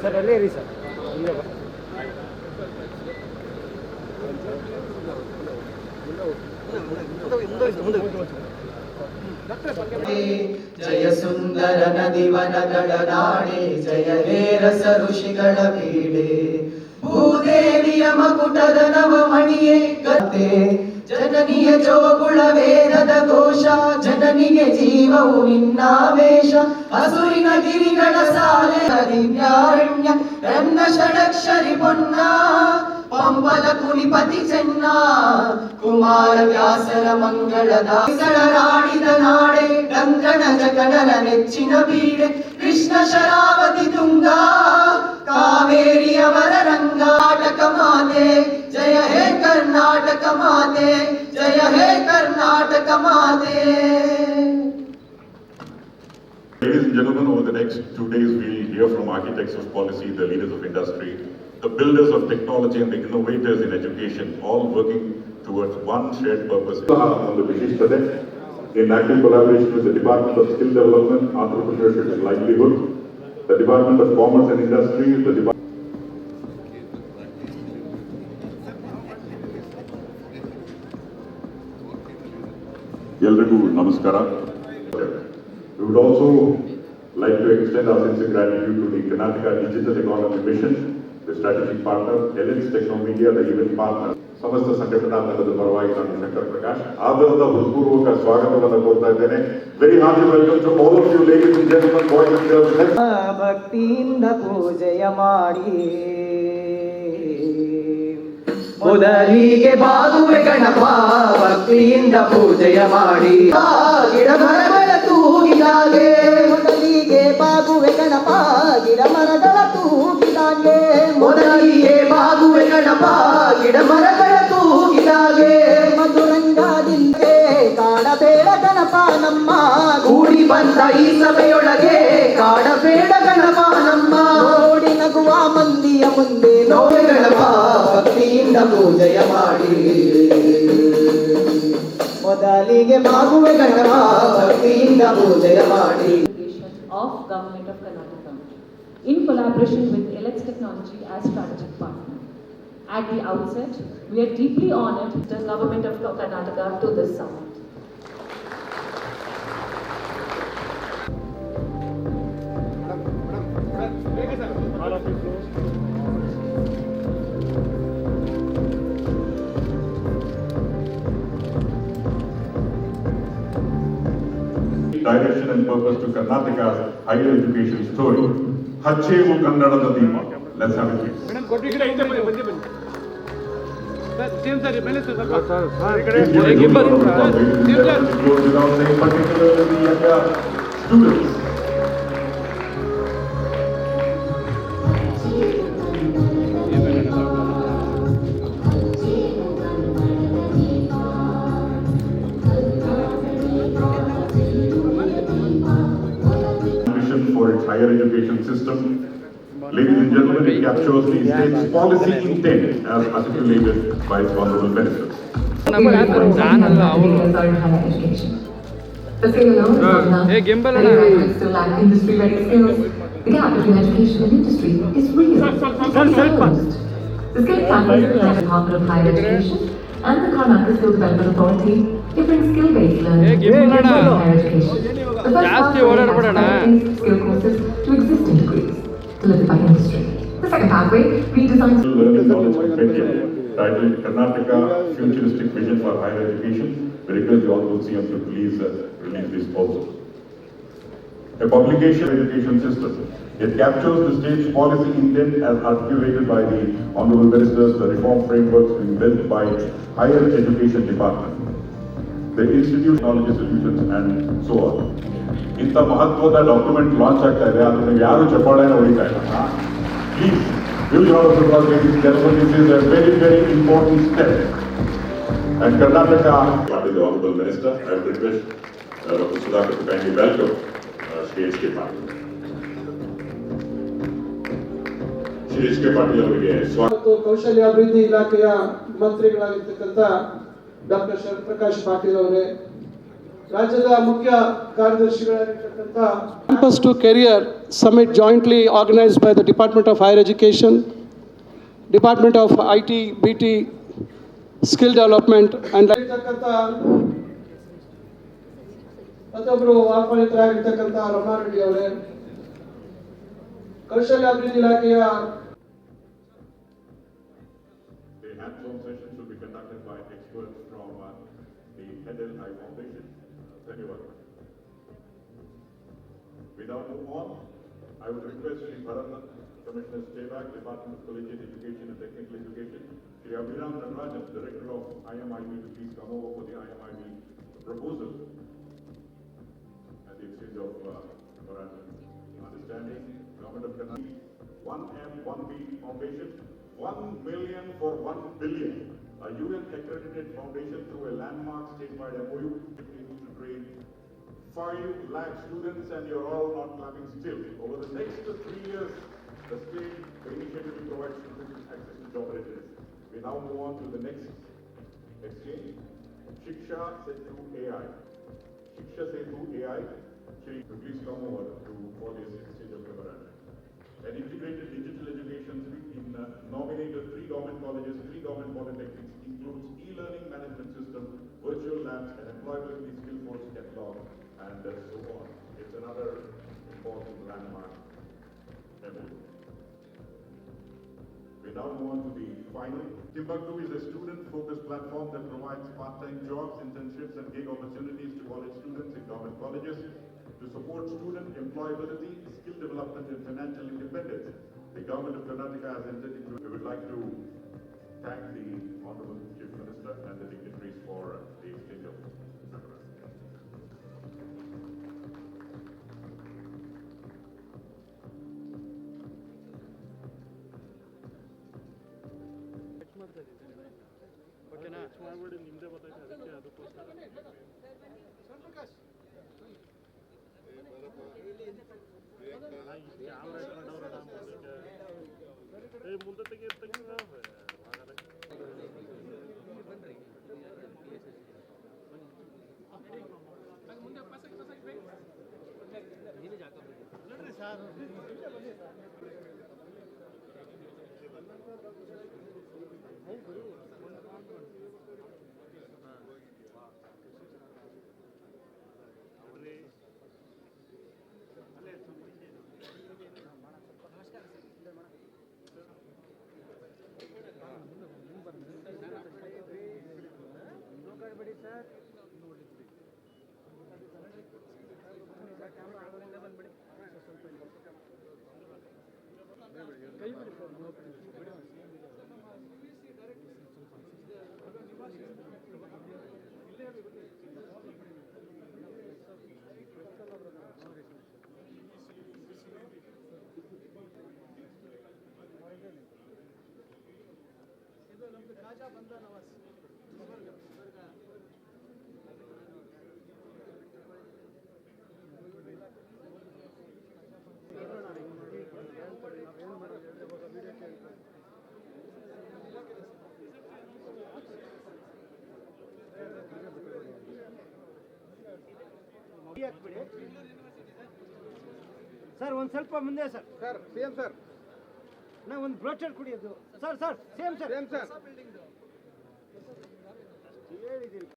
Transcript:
Sir ಅಲ್ಲೇ ಇರಿ sir. ಜಯ ಸುಂದರ ನದಿವನಗಳ ನಾಡೆ, ಜಯ ಹೇ ರಸ ಋಷಿಗಳ ಬೀಡೆ, ಭೂದೇವಿಯ ಮಕುಟದ ನವಮಣಿಯೇ ಗತೆ, ಜನನಿಯ ಜೋಗುಳ ವೇದದ ಘೋಷ, ಜನನಿಗೆ ಜೀವವು ನಿನ್ನಾವೇಶ, ಹಸುರಿನ ಗಿರಿಗಳ ಸಾಲೆ ದಿವ್ಯಾರಣ್ಯ ರನ್ನ ಷಡಕ್ಷರಿ ಪೊನ್ನ, ಪಂಬಲ ಕುಲಿಪತಿ ಚೆನ್ನ, ಕುಮಾರ ವ್ಯಾಸರ ಮಂಗಳದ ರಾಣಿದ ನಾಡೆ, ಗಂಗನ ಜಗನರ ನೆಚ್ಚಿನ ಬೀಡೆ, ಕೃಷ್ಣ ಶರಾವತಿ ತುಂಗ, ಕಾವೇರಿಯವರ ರಂಗ, ನಾಟಕ ಮಾತೆ ಜಯ ಹೇ ಕರ್ನಾಟಕ ಮಾತೆ, ಜಯ ಹೇ ಕರ್ನಾಟಕ ಮಾತೆ. Ladies and gentlemen, over the next 2 days we'll hear from architects of policy, the leaders of industry, the builders of technology and the innovators in education, all working towards one shared purpose. In active collaboration with the Department of Skill Development, Entrepreneurship and Livelihood, the Department of Commerce and Industry, the Department Yelrigu Namaskara. We would also like to extend our sincere gratitude to the Karnataka Digital Economy Mission, the strategic partner, Elens Technomedia, the event partner, ಸಮಸ್ತ ಸಂಘಟನಾ ತಂಡದ ಪರವಾಗಿ ನಾನು ಶಂಕರ್ ಪ್ರಕಾಶ್ ಆದರದ ಹೃತ್ಪೂರ್ವಕ ಸ್ವಾಗತವನ್ನು ಕೋರ್ತಾ ಇದ್ದೇನೆ. Very hearty welcome to all of you ladies and gentlemen, boys and girls. ಭಕ್ತಿಯಿಂದ ಪೂಜೆಯ ಮಾಡಿ ಮೊದಲಿಗೆ ಬಾಗುವೆ ಗಣಪ, ಭಕ್ತಿಯಿಂದ ಪೂಜೆಯ ಮಾಡಿ ಗಿಡ ಮರಗಳ ತೂಗಿದಾಗೆ, ಮೊದಲಿಗೆ ಬಾಗುವೆ ಗಣಪ, ಗಿಡ ಮರಗಳ ತೂಗಿದಾಗೆ, ಮೊದಲಿಗೆ ಬಾಗುವೆ ಗಣಪ, ಗಿಡ ಮರಗಳ ತೂಗಿದಾಗೆ, ಮಧುರಂಗದಿಂದ ಕಾಡಬೇಡ ಗಣಪ ನಮ್ಮ, ಕೂಡಿ ಬಂದ ಈ ಸಭೆಯೊಳಗೆ ಕಾಡಬೇಡ ಗಣಪ ನಮ್ಮ, ನೋಡಿ ನಗುವ ಮಂದಿಯ ಮುಂದೆ ನೋವೆ ಗಣಪ, ಭಕ್ತಿಯಿಂದ ಪೂಜೆಯ ಮಾಡಿ ಮೊದಲಿಗೆ ಬಾಗುವೆ ಗಣಪ, ಭಕ್ತಿಯಿಂದ ಪೂಜೆಯ ಮಾಡಿ. Of Government of Karnataka in collaboration with Elens Technology as strategic partner. At the outset, we are deeply honored the Government of Karnataka to this summit. Direction and purpose to Karnataka's higher education story. Hachchevu Kannadada Deepa. Let's have it please. Madam ಕೊಟ್ಟು ಈ ಕಡೆ ಹಿಂದೆ ಬನ್ನಿ, ಬಂದೆ ಬನ್ನಿ sir. Same sir ಮೇಲೆ sir ಈ ಕಡೆ gimbal Without saying particularly the younger students. For its higher education system. Ladies and gentlemen, it captures the state's policy intent as articulated by its honorable ministers. Hey, Gimbal, still lack industry-ready skills. The gap between education and industry is real. The skill campus of the Department of Higher Education and the Karnataka Skill Development Authority to bring skill-based learning to higher education. The first pathway has skill courses to existing degrees delivered by industry. The second pathway redesigns Learning knowledge compendium titled Karnataka Futuristic Vision for Higher Education. We request the Honorable CM to please release this also. A publication education system. It captures the state's policy intent as articulated by the Honorable Ministers, the reform frameworks being built by Higher Education Department, the Institute of Technology Solutions and so on. ಇಂಥ ಮಹತ್ವದ document launch ಆಗ್ತಾ ಇದೆ, ಆದ್ರೆ ನೀವು ಯಾರು ಚಪ್ಪಾಳೆನ ಹೊಡಿತಾ ಇಲ್ಲ. Please use your applause, ladies and gentlemen. This is a very, very important step. And Karnataka, the Honorable Minister, I would request Dr. Sudhakar to kindly welcome Shri H.K. Patil. Shri H.K. Patil ಅವರಿಗೆ ಸ್ವಾಗತ. ಕೌಶಲ್ಯಾಭಿವೃದ್ಧಿ ಇಲಾಖೆಯ ಮಂತ್ರಿಗಳಾಗಿರ್ತಕ್ಕಂಥ doctor Sharath Prakash Patil ಅವರೇ, ರಾಜ್ಯದ ಮುಖ್ಯ ಕಾರ್ಯದರ್ಶಿಗಳಾಗಿರ್ತಕ್ಕಂಥ campus to career summit jointly organised by the department of higher education, department of IT, BT, skill development and ಮತ್ತೊಬ್ಬರು ಆಹ್ವಾನಿತರಾಗಿರ್ತಕ್ಕಂಥ ರಮಣಾರೆಡ್ಡಿ ಅವರೇ, ಕೌಶಲ್ಯಾಭಿವೃದ್ಧಿ ಇಲಾಖೆಯ The hands-on sessions will be conducted by experts from the Hedel Eye Foundation. Thank you very much. Without move on, I would request Sri Bharat, Commissioner Stayback, Department of Collegiate Education and Technical Education, Sri Abhiram Natarajan, Director of IMIB, to please come over for the IMIB proposal and the exchange of memorandum understanding. Government of Karnataka, 1M, 1B Foundation, 1 million for 1 billion. A UN accredited foundation through a landmark statewide MOU to train 5 lakh students, and you're all not clapping still. Over the next 3 years, the state initiative will provide students access to job readiness. We now move on to the next exchange. Shiksha Setu AI. Shiksha Setu AI. Shri, please come over for this exchange of memorandum. An integrated digital education suite in nominated 3 government colleges, 3 government polytechnics, includes e-learning management system, virtual labs, and employability skill force catalog, and so on. It's another important landmark MOU. We now move on to the final. Timbuktu is a student-focused platform that provides part-time jobs, internships, and gig opportunities to college students in government colleges. To support student employability, skill development, and financial independence, the Government of Karnataka has entered into. We would like to thank the Honorable Chief Minister and the dignitaries for the exchange of memorandum. ಓಕೆನಾ? ಮಾಡ್ಬಿಡಿ, ನಿಮ್ದೇ ಗೊತ್ತಾಯ್ತು ಅದಕ್ಕೆ ಅದಕ್ಕೋಸ್ಕರ. ಮುಂದೆ ತೆಗಿ sir ಒಂದು ಸ್ವಲ್ಪ ಮುಂದೆ ಸರ್. ಸರ್, CM ಸರ್, ನಾವು ಒಂದು ಬ್ರೋಚರ್ ಕುಡಿಯೋದು ಸರ್. ಸೇಮ್ ಸರ್ ಹೇಳಿದ್ದೀನಿ.